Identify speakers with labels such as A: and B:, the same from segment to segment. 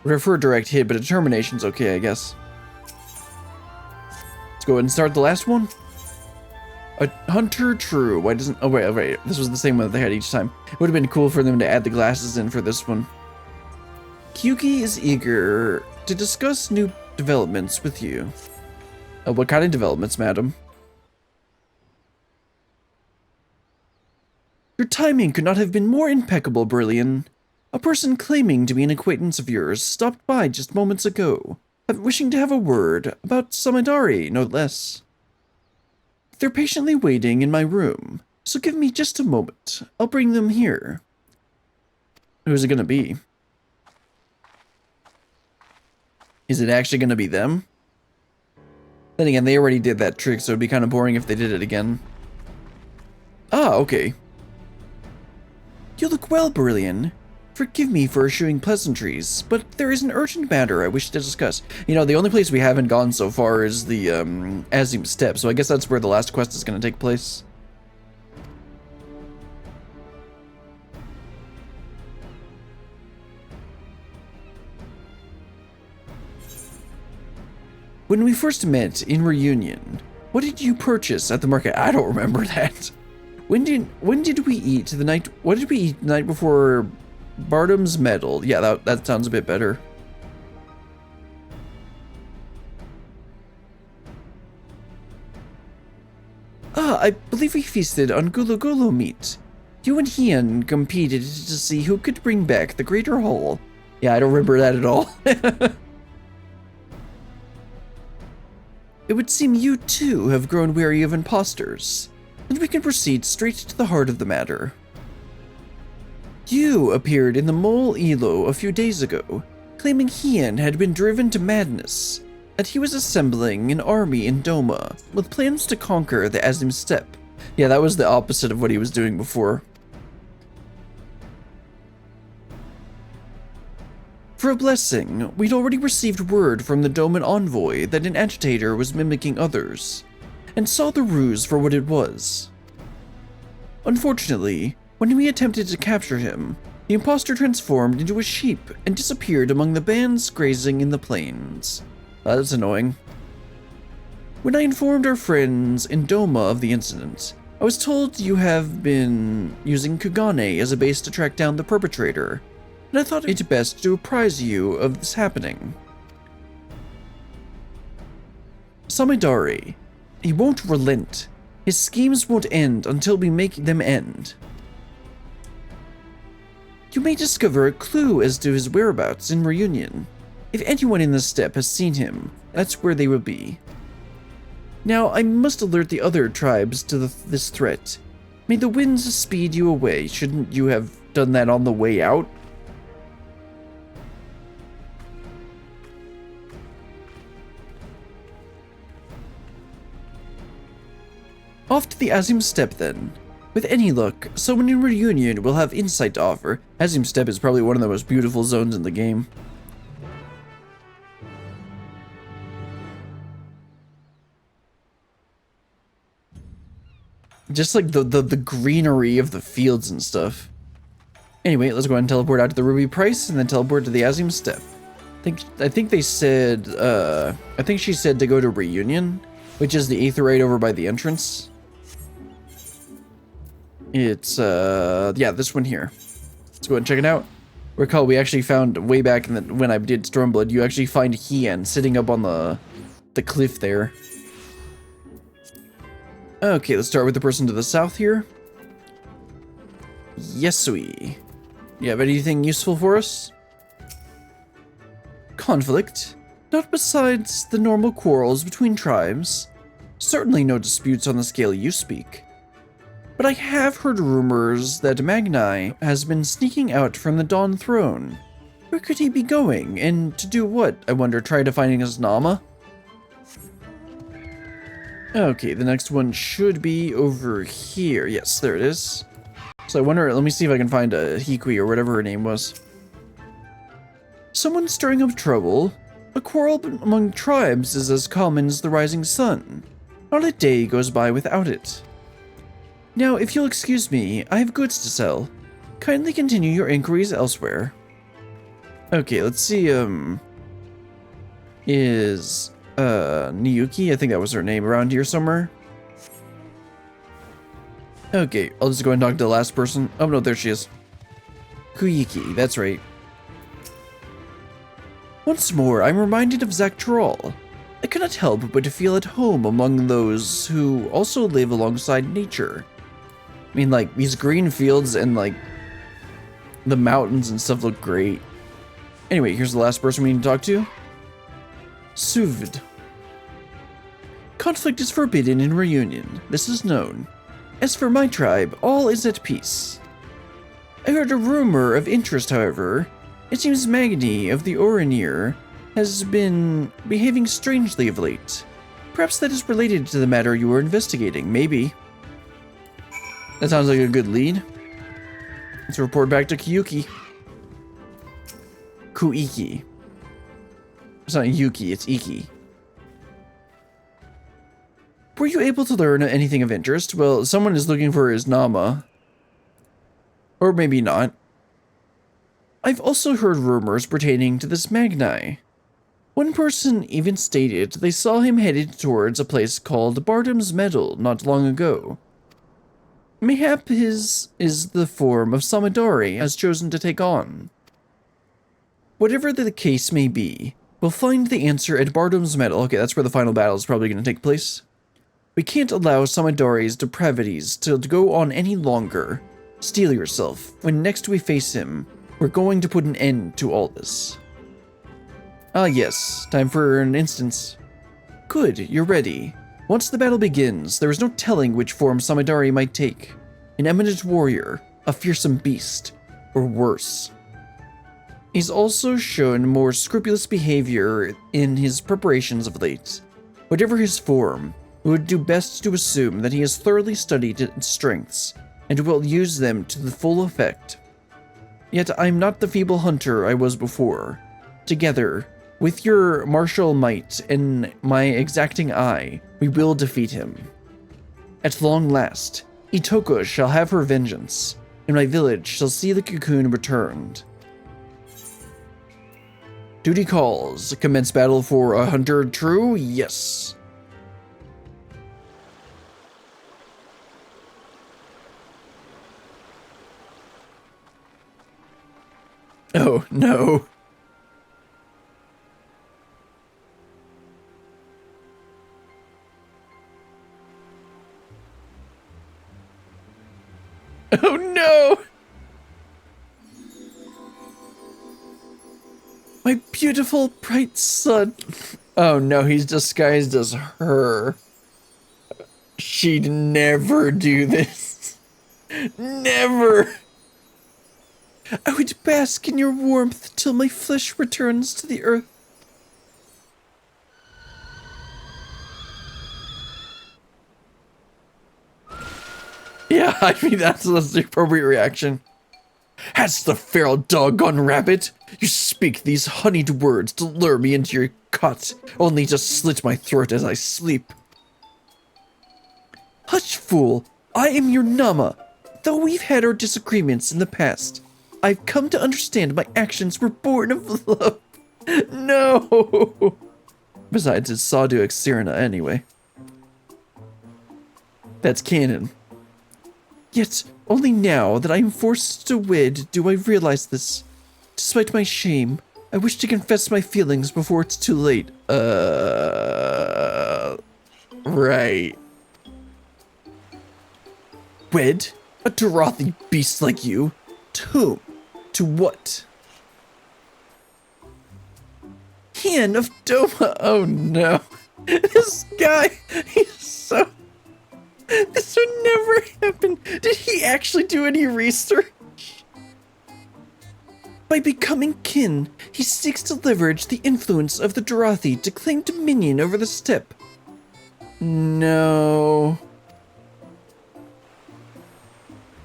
A: Would prefer direct hit, but determination's okay, I guess. Let's go ahead and start the last one. A hunter true. Why doesn't... Oh, wait. This was the same one that they had each time. It would have been cool for them to add the glasses in for this one. Kyuki is eager to discuss new developments with you. What kind of developments, madam? Your timing could not have been more impeccable, Brillian. A person claiming to be an acquaintance of yours stopped by just moments ago, wishing to have a word about Samidare, no less. They're patiently waiting in my room, so give me just a moment. I'll bring them here. Who's it gonna be? Is it actually gonna be them? Then again, they already did that trick, so it'd be kind of boring if they did it again. Ah, okay. You look well, Brillian. Forgive me for eschewing pleasantries, but there is an urgent matter I wish to discuss. You know, the only place we haven't gone so far is the Azim Steppe, so I guess that's where the last quest is going to take place. When we first met in Reunion, what did you purchase at the market? I don't remember that. When did we eat the night? What did we eat the night before Bartum's medal? Yeah, that sounds a bit better. Ah, I believe we feasted on gulu meat. You and Hien competed to see who could bring back the greater haul. Yeah, I don't remember that at all. It would seem you too have grown weary of imposters, and we can proceed straight to the heart of the matter. You appeared in the Mole Elo a few days ago, claiming Hien had been driven to madness, and he was assembling an army in Doma with plans to conquer the Azim Steppe. Yeah, that was the opposite of what he was doing before. For a blessing, we'd already received word from the Doman envoy that an agitator was mimicking others, and saw the ruse for what it was. Unfortunately, when we attempted to capture him, the impostor transformed into a sheep and disappeared among the bands grazing in the plains. That's annoying. When I informed our friends in Doma of the incident, I was told you have been using Kugane as a base to track down the perpetrator, and I thought it best to apprise you of this happening. Samidare, he won't relent. His schemes won't end until we make them end. You may discover a clue as to his whereabouts in Reunion. If anyone in the steppe has seen him, that's where they will be. Now, I must alert the other tribes to this threat. May the winds speed you away. Shouldn't you have done that on the way out? Off to the Azim Steppe then. With any luck, someone in Reunion will have insight to offer. Azim Steppe is probably one of the most beautiful zones in the game. Just like the greenery of the fields and stuff. Anyway, let's go ahead and teleport out to the Ruby Price and then teleport to the Azim Steppe. I think they said, I think she said to go to Reunion, which is the aetherite over by the entrance. It's, yeah, this one here. Let's go ahead and check it out. Recall, we actually found way back in when I did Stormblood, you actually find Hien sitting up on the cliff there. Okay, let's start with the person to the south here. Yesui. You have anything useful for us? Conflict? Not besides the normal quarrels between tribes. Certainly no disputes on the scale you speak. But I have heard rumors that Magni has been sneaking out from the Dawn Throne. Where could he be going, and to do what, I wonder, try to find his Nama? Okay, the next one should be over here. Yes, there it is. So I wonder, let me see if I can find a Hikui or whatever her name was. Someone stirring up trouble. A quarrel among tribes is as common as the rising sun. Not a day goes by without it. Now, if you'll excuse me, I have goods to sell. Kindly continue your inquiries elsewhere. Okay, let's see, is, Niyuki, I think that was her name, around here somewhere? Okay, I'll just go ahead and talk to the last person. Oh no, there she is. Kuyiki, that's right. Once more, I'm reminded of Zaktrol. I cannot help but to feel at home among those who also live alongside nature. I mean, like, these green fields and, like, the mountains and stuff look great. Anyway, here's the last person we need to talk to. Suvd. Conflict is forbidden in reunion. This is known. As for my tribe, all is at peace. I heard a rumor of interest, however. It seems Magni of the Orinir has been behaving strangely of late. Perhaps that is related to the matter you were investigating, maybe. That sounds like a good lead. Let's report back to Kyuki. Kuiki. It's not Yuki, it's Iki. Were you able to learn anything of interest? Well, someone is looking for his Nama. Or maybe not. I've also heard rumors pertaining to this Magni. One person even stated they saw him headed towards a place called Bardam's Meadow not long ago. Mayhap his is the form of Samidare has chosen to take on. Whatever the case may be, we'll find the answer at Bardam's Meadow. Okay, that's where the final battle is probably going to take place. We can't allow Samidare's depravities to go on any longer. Steel yourself. When next we face him, we're going to put an end to all this. Ah yes, time for an instance. Good, you're ready. Once the battle begins, there is no telling which form Samidare might take. An eminent warrior, a fearsome beast, or worse. He's also shown more scrupulous behavior in his preparations of late. Whatever his form, we would do best to assume that he has thoroughly studied its strengths, and will use them to the full effect. Yet I'm not the feeble hunter I was before. Together, with your martial might and my exacting eye, we will defeat him. At long last, Itoko shall have her vengeance, and my village shall see the cocoon returned. Duty calls. Commence battle for 100 true? Yes. Oh, no. Oh, no. My beautiful, bright son. Oh, no, he's disguised as her. She'd never do this. Never. I would bask in your warmth till my flesh returns to the earth. Yeah, I mean, that's the appropriate reaction. Has the feral dog gone rabbit? You speak these honeyed words to lure me into your cot, only to slit my throat as I sleep. Hush, fool! I am your Nama. Though we've had our disagreements in the past, I've come to understand my actions were born of love. No! Besides, it's Sawdu Xirina anyway. That's canon. Yet, only now that I am forced to wed do I realize this. Despite my shame, I wish to confess my feelings before it's too late. Right. Wed? A Darathi beast like you? To whom? To what? Hien of Doma. Oh no. This guy, he's so... This would never happen. Did he actually do any research? By becoming kin, he seeks to leverage the influence of the Darathi to claim dominion over the steppe. No.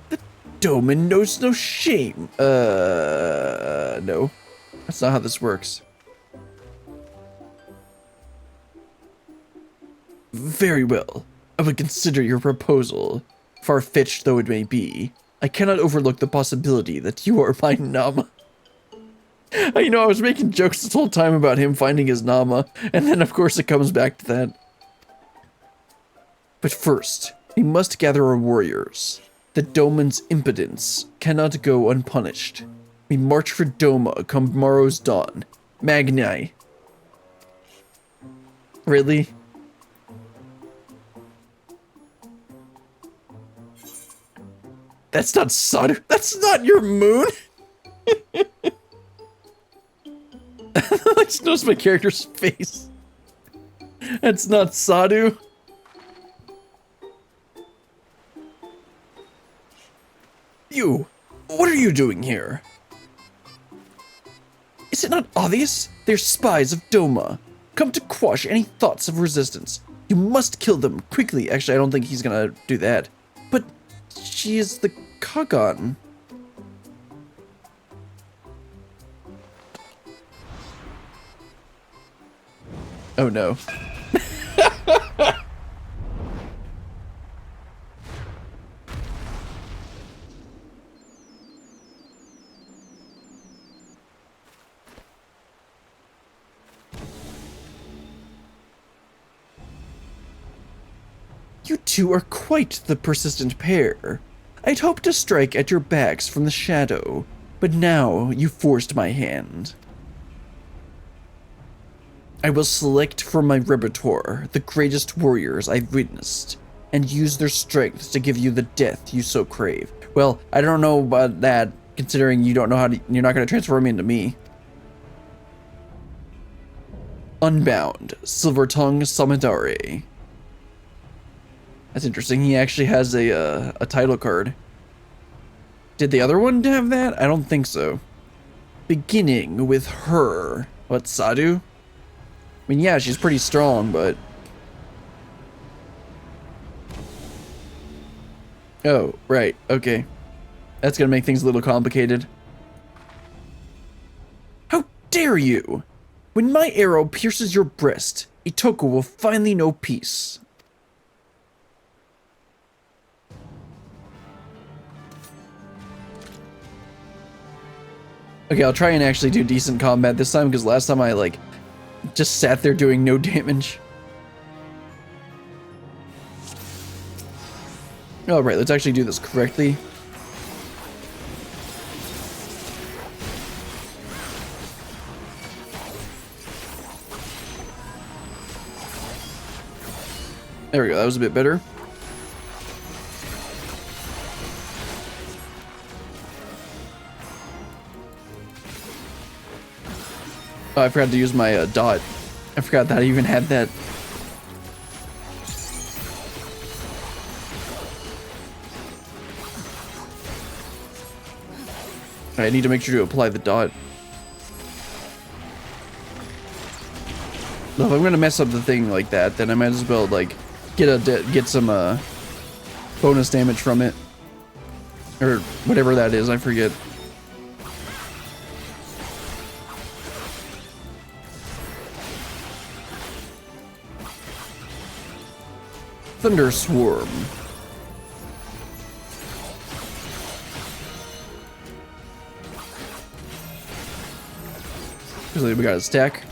A: The Doman knows no shame. No. That's not how this works. Very well. I would consider your proposal, far-fetched though it may be. I cannot overlook the possibility that you are my Nama. I was making jokes this whole time about him finding his Nama, and then of course it comes back to that. But first, we must gather our warriors. The Doman's impotence cannot go unpunished. We march for Doma come tomorrow's dawn. Magni. Really? That's not Sadu. That's not your moon. I just noticed my character's face. That's not Sadu. You, what are you doing here? Is it not obvious? They're spies of Doma. Come to quash any thoughts of resistance. You must kill them quickly. Actually, I don't think he's gonna do that. But she is the Kagan. Oh no. You two are quite the persistent pair. I'd hoped to strike at your backs from the shadow, but now you forced my hand. I will select from my repertoire the greatest warriors I've witnessed, and use their strength to give you the death you so crave. Well, I don't know about that, considering you don't know how to, you're not going to transform into me. Unbound, Silver Tongue Samidare. That's interesting. He actually has a title card. Did the other one have that? I don't think so. Beginning with her. What, Sadu? I mean, yeah, she's pretty strong, but... Oh, right. Okay. That's gonna make things a little complicated. How dare you! When my arrow pierces your breast, Itoko will finally know peace. Okay, I'll try and actually do decent combat this time, because last time I, like, just sat there doing no damage. Alright, let's actually do this correctly. There we go, that was a bit better. Oh, I forgot to use my dot. I forgot that I even had that. I need to make sure to apply the dot. Well, if I'm gonna mess up the thing like that, then I might as well like get some bonus damage from it, or whatever that is. I forget. Thunder Swarm. Usually we got a stack.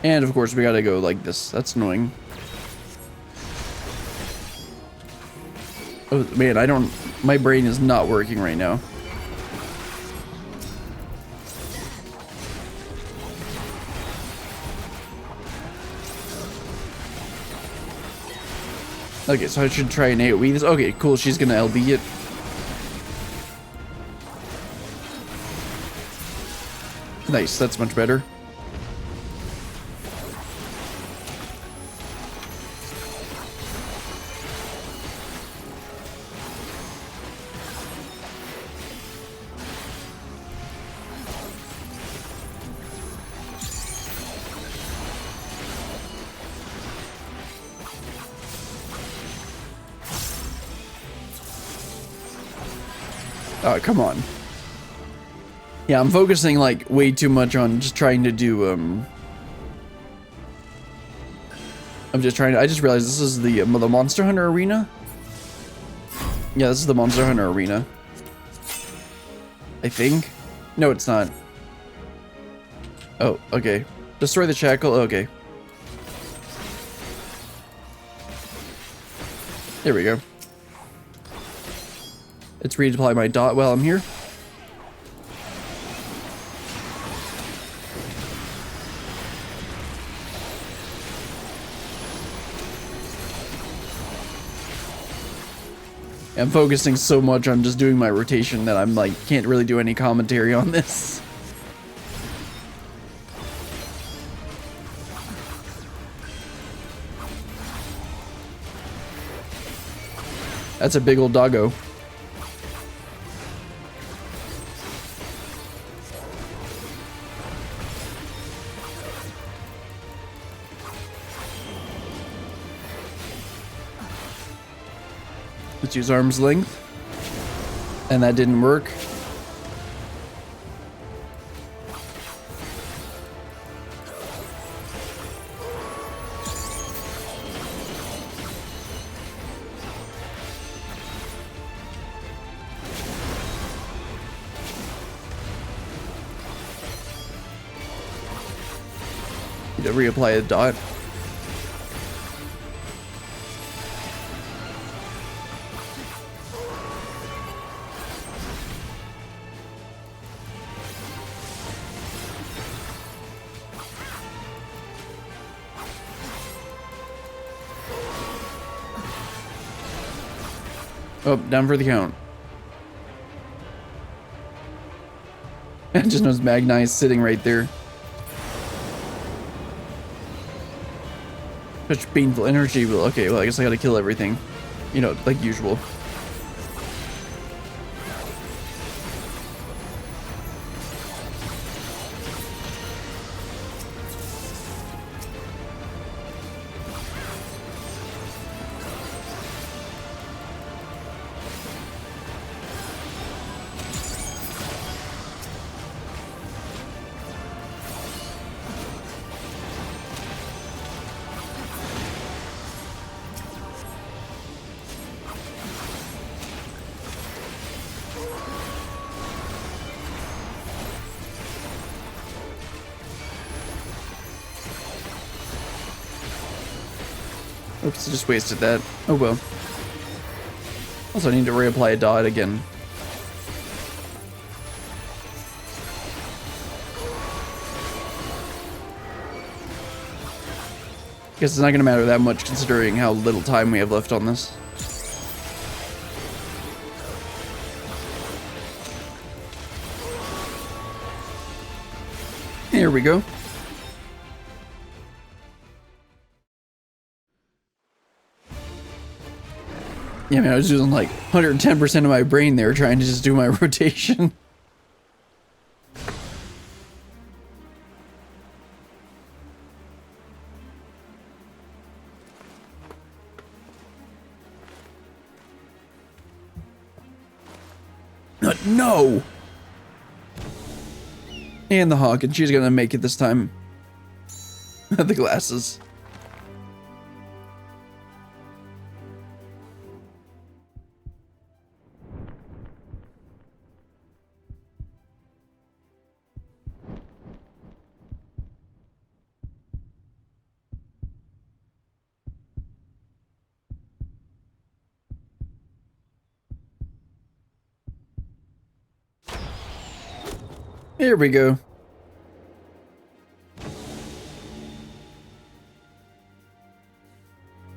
A: And of course we gotta go like this. That's annoying. Oh man, my brain is not working right now. Okay, so I should try and AoE this. Okay, cool, she's gonna LB it. Nice, that's much better. Oh, come on. Yeah, I'm focusing like way too much on just trying to do I'm just trying to, I just realized this is the Monster Hunter arena. Yeah, this is the Monster Hunter arena. I think. No, it's not. Oh, okay. Destroy the shackle. Okay. There we go. Let's reapply my dot while I'm here. I'm focusing so much on just doing my rotation that I'm like, can't really do any commentary on this. That's a big old doggo. Let's use arm's length. And that didn't work. Need to reapply a dot. Oh, down for the count. I just knows Magni sitting right there. Such painful energy. Well, okay, well, I guess I gotta kill everything. You know, like usual. Oops, I just wasted that. Oh well. Also, I need to reapply a dot again. Guess it's not gonna matter that much considering how little time we have left on this. Here we go. Yeah, man, I was using like 110% of my brain there trying to just do my rotation. No! And the hawk, and she's gonna make it this time. The glasses. Here we go.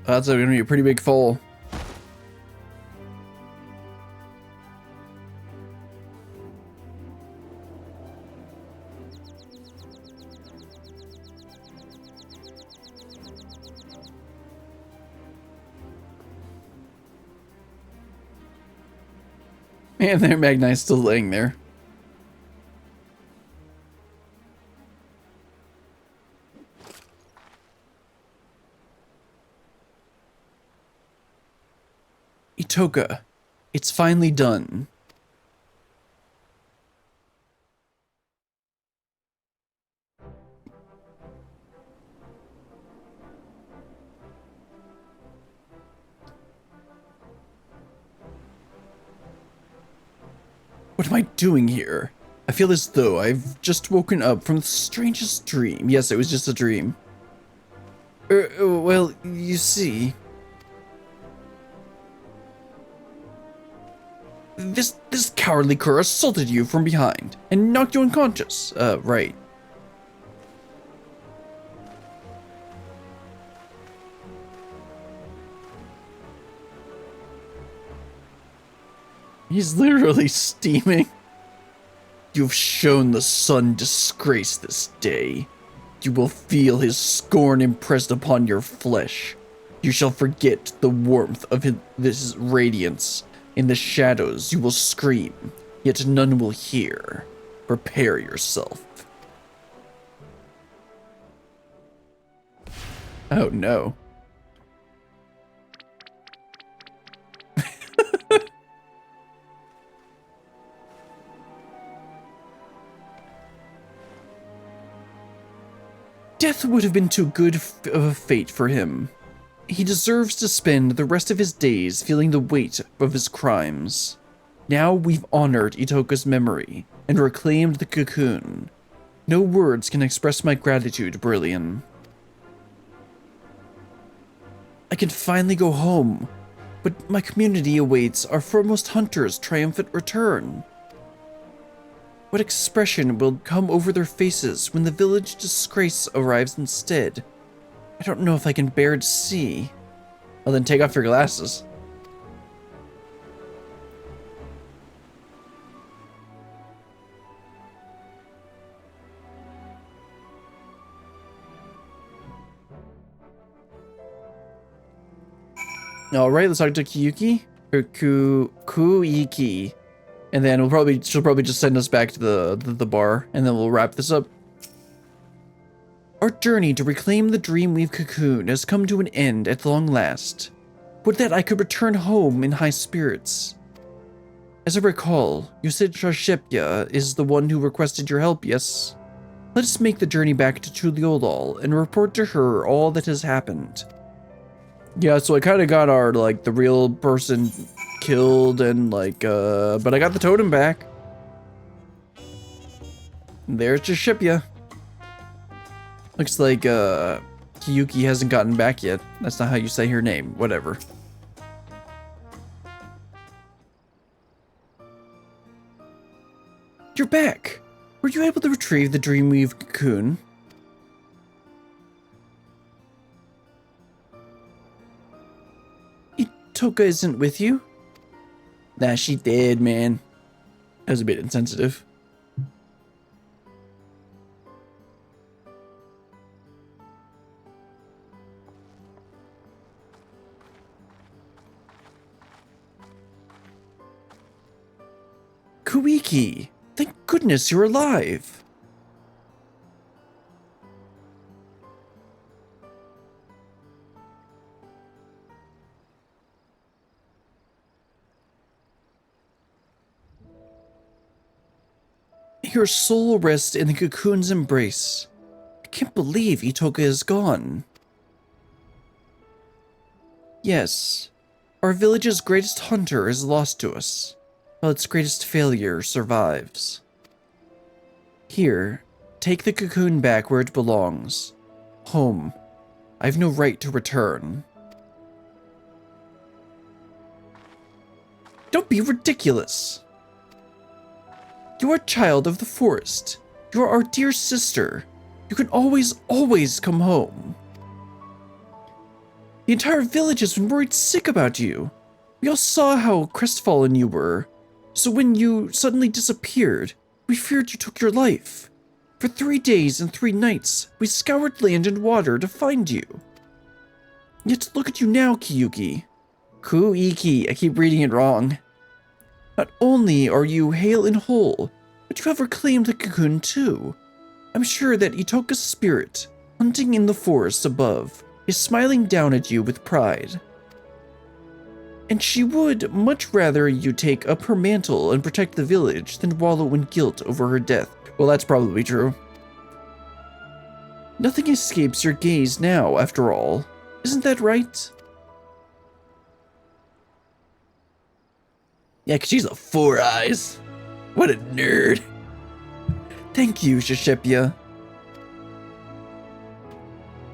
A: That's gonna be a pretty big fall. And their Magnite's still laying there. Itoka, it's finally done. What am I doing here? I feel as though I've just woken up from the strangest dream. Yes, it was just a dream. Well, you see... This cowardly cur assaulted you from behind and knocked you unconscious. Right. He's literally steaming. You've shown the sun disgrace this day. You will feel his scorn impressed upon your flesh. You shall forget the warmth of this radiance. In the shadows you will scream, yet none will hear. Prepare yourself. Oh no. Death would have been too good of a fate for him. He deserves to spend the rest of his days feeling the weight of his crimes. Now we've honored Itoka's memory and reclaimed the cocoon. No words can express my gratitude, Brillian. I can finally go home, but my community awaits our foremost hunter's triumphant return. What expression will come over their faces when the village disgrace arrives instead? I don't know if I can bear to see. Well, then take off your glasses. Alright, let's talk to Kiyuki. Or Kuiki. And then she'll probably just send us back to the bar, and then we'll wrap this up. Our journey to reclaim the dream we've cocooned has come to an end at long last. Would that I could return home in high spirits. As I recall, you said Shashepya is the one who requested your help, yes? Let us make the journey back to Tuliolol and report to her all that has happened. Yeah, so I kind of got our, the real person killed and, but I got the totem back. There's Shashepya. Looks like, Kiyuki hasn't gotten back yet. That's not how you say her name. Whatever. You're back! Were you able to retrieve the Dreamweave cocoon? Itoka isn't with you? Nah, she dead, man. That was a bit insensitive. Kuiki! Thank goodness you're alive! Your soul rests in the cocoon's embrace. I can't believe Itoka is gone. Yes, our village's greatest hunter is lost to us, while its greatest failure survives. Here, take the cocoon back where it belongs. Home. I've no right to return. Don't be ridiculous! You are a child of the forest. You are our dear sister. You can always come home. The entire village has been worried sick about you. We all saw how crestfallen you were. So when you suddenly disappeared, we feared you took your life. For 3 days and 3 nights, we scoured land and water to find you. Yet look at you now, Kiyuki. Kuiki, I keep reading it wrong. Not only are you hale and whole, but you have reclaimed the cocoon too. I'm sure that Itoka's spirit, hunting in the forest above, is smiling down at you with pride. And she would much rather you take up her mantle and protect the village than wallow in guilt over her death. Well, that's probably true. Nothing escapes your gaze now, after all. Isn't that right? Yeah, 'cause she's a 4 eyes. What a nerd. Thank you, Shishepia.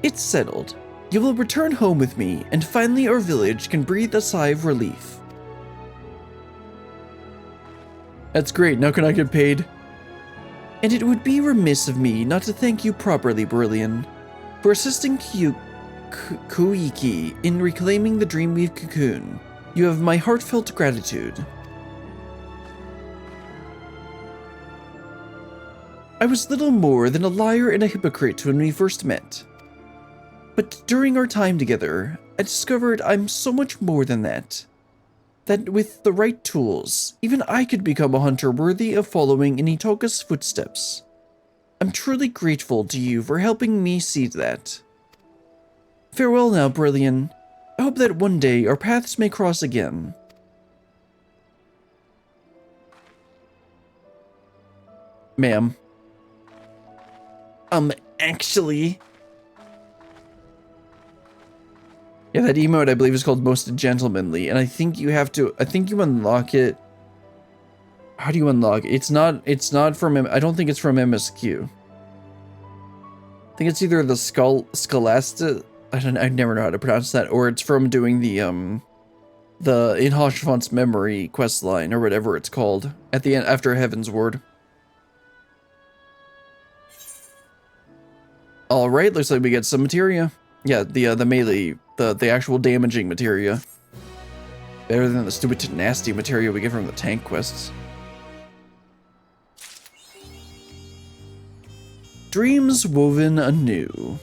A: It's settled. You will return home with me, and finally our village can breathe a sigh of relief. That's great. Now can I get paid? And it would be remiss of me not to thank you properly, Brillian, for assisting Koiki in reclaiming the Dreamweave cocoon. You have my heartfelt gratitude. I was little more than a liar and a hypocrite when we first met. But during our time together, I discovered I'm so much more than that. That with the right tools, even I could become a hunter worthy of following in Itoka's footsteps. I'm truly grateful to you for helping me see that. Farewell now, Brillian. I hope that one day our paths may cross again. Ma'am. Actually... Yeah, that emote I believe is called Most Gentlemanly, and I think you have to, I think you unlock it. How do you unlock it? It's not from, I don't think it's from MSQ. I think it's either the Scholastic, I never know how to pronounce that, or it's from doing the In Hashfont's Memory quest line, or whatever it's called, at the end, after Heaven's Ward. Alright, looks like we get some materia. Yeah, the melee, the actual damaging materia. Better than the stupid nasty materia we get from the tank quests. Dreams woven anew.